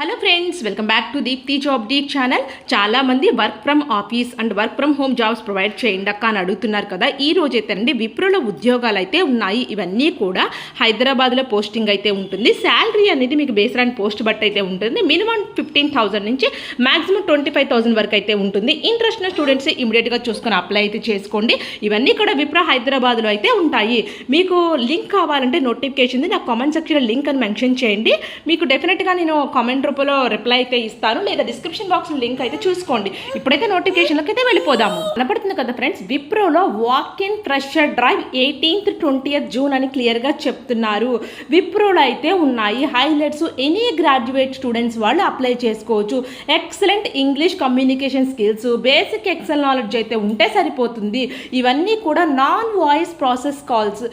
Hello friends, welcome back to Deepthi job deep channel. చాలామంది work from office and work from home jobs provide చేయండి అక్క అని అడుగుతున్నారు కదా. ఈ రోజు అయితే అండి విప్రోలో ఉద్యోగాలు అయితే ఉన్నాయి. ఇవన్నీ కూడా హైదరాబాద్లో పోస్టింగ్ అయితే ఉంటుంది. శాలరీ అనేది మీకు బేస్ అండ్ పోస్ట్ బట్టి అయితే ఉంటుంది. మినిమం 15,000 నుంచి మాక్సిమం 25,000 వరకు అయితే ఉంటుంది. ఇంట్రెస్ట్ ఉన్న స్టూడెంట్స్ ఇమీడియట్గా చూసుకొని అప్లై అయితే చేసుకోండి. ఇవన్నీ కూడా విప్రో హైదరాబాద్లో అయితే ఉంటాయి. మీకు లింక్ కావాలంటే నోటిఫికేషన్ నాకు కామెంట్ సెక్షన్లో లింక్ అని మెన్షన్ చేయండి. మీకు డెఫినెట్గా నేను కామెంట్ రూపంలో రిప్లై అయితే ఇస్తాను, లేదా డిస్క్రిప్షన్ బాక్స్ లింక్ అయితే చూసుకోండి. ఇప్పుడైతే నోటిఫికేషన్లకు అయితే వెళ్ళిపోదాము. కనపడుతుంది కదా ఫ్రెండ్స్, విప్రోలో walk in fresher drive 18th 20th June అని క్లియర్గా చెప్తున్నారు. విప్రోలో అయితే ఉన్నాయి హైలైట్స్. ఎనీ గ్రాడ్యుయేట్ స్టూడెంట్స్ వాళ్ళు అప్లై చేసుకోవచ్చు. Excellent English communication skills, basic Excel knowledge అయితే ఉంటే సరిపోతుంది. ఇవన్నీ కూడా non voice process calls,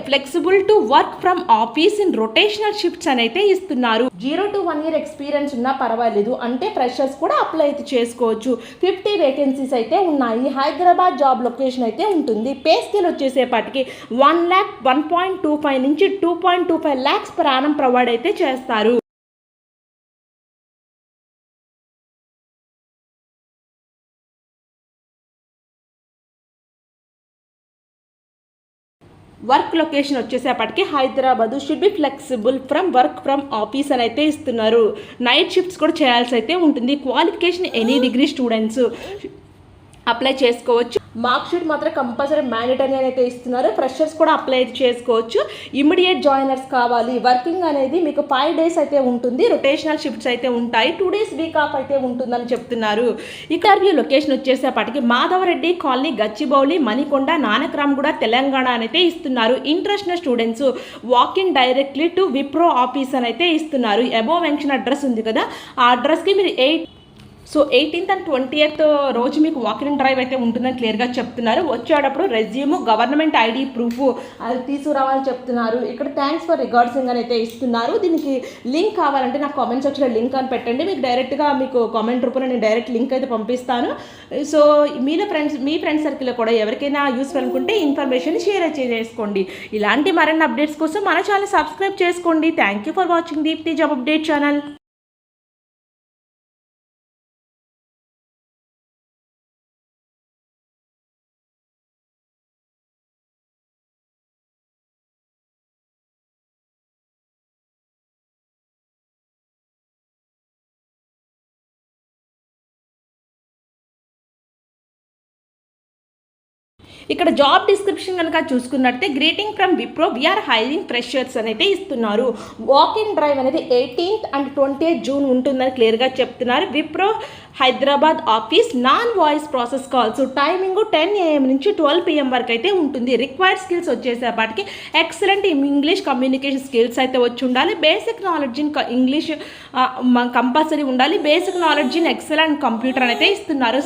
flexible to work from office in rotational shifts అని అయితే ఇస్తున్నారు. 0 to 1 year ఎక్స్పీరియన్స్ ఉన్నా పర్వాలేదు, అంటే ఫ్రెషర్స్ కూడా అప్లై అయితే చేసుకోవచ్చు. 50 వేకెన్సీస్ అయితే ఉన్నాయి. హైదరాబాద్ జాబ్ లొకేషన్ అయితే ఉంటుంది. పే స్కేల్ వచ్చేసేపటికి 1,01.25 నుంచి 2.25 lakhs per annum ప్రొవైడ్ అయితే చేస్తారు. వర్క్ లొకేషన్ వచ్చేసేపటికి Hyderabad. Should be flexible from work from office అని అయితే ఇస్తున్నారు. నైట్ షిఫ్ట్స్ కూడా చేయాల్సి అయితే ఉంటుంది. Qualification any degree students apply చేసుకోవచ్చు. మార్క్ షీట్ మాత్రం కంపల్సరీ మ్యాండేటరీ అని అయితే ఇస్తున్నారు. ఫ్రెషర్స్ కూడా అప్లై చేసుకోవచ్చు. ఇమ్మీడియట్ జాయినర్స్ కావాలి. వర్కింగ్ అనేది మీకు 5 days అయితే ఉంటుంది. రొటేషనల్ షిఫ్ట్స్ అయితే ఉంటాయి. 2 days వీక్ ఆఫ్ అయితే ఉంటుందని చెప్తున్నారు. Interview location వచ్చేసేపటికి Madhava Reddy colony, Gachibowli, Manikonda, Nanakramguda, Telangana అయితే ఇస్తున్నారు. Interest students walk in directly to Wipro office అని అయితే ఇస్తున్నారు. అబోవ్ మెన్షన్ అడ్రస్ ఉంది కదా, ఆ అడ్రస్కి మీరు 18th and 20th రోజు మీకు వాక్ ఇన్ డ్రైవ్ అయితే ఉంటుందని క్లియర్గా చెప్తున్నారు. వచ్చేటప్పుడు రెజ్యూమ్, గవర్నమెంట్ ఐడి ప్రూఫ్ అది తీసుకురావాలని చెప్తున్నారు. ఇక్కడ థ్యాంక్స్ ఫర్ రిగార్డ్సింగ్ అని అయితే ఇస్తున్నారు. దీనికి లింక్ కావాలంటే నాకు కామెంట్ సెక్షన్లో లింక్ అని పెట్టండి. మీకు డైరెక్ట్గా మీకు కామెంట్ రూపంలో నేను డైరెక్ట్ లింక్ అయితే పంపిస్తాను. సో మీ ఫ్రెండ్స్ సర్కిల్లో కూడా ఎవరికైనా యూస్ఫుల్ అనుకుంటే ఇన్ఫర్మేషన్ షేర్ చేసుకోండి. ఇలాంటి మరిన్ని అప్డేట్స్ కోసం మన ఛానల్ సబ్స్క్రైబ్ చేసుకోండి. Thank you for watching Deepti job update channel. ఇక్కడ జాబ్ డిస్క్రిప్షన్ కనుక చూసుకున్నట్టే greeting from Wipro, we are hiring freshers అని అయితే ఇస్తున్నారు. వాక్ ఇన్ డ్రైవ్ అనేది 18th and 20th జూన్ ఉంటుందని క్లియర్గా చెప్తున్నారు. Wipro Hyderabad office. Non voice process calls. Timing 10 AM నుంచి 12 PM వరకు అయితే ఉంటుంది. రిక్వైర్డ్ స్కిల్స్ వచ్చేసేపటికి ఎక్సలెంట్ ఇంగ్లీష్ కమ్యూనికేషన్ స్కిల్స్ అయితే వచ్చి ఉండాలి. Basic knowledge in English compulsory ఉండాలి. Basic knowledge in Excel and computer అని అయితే ఇస్తున్నారు.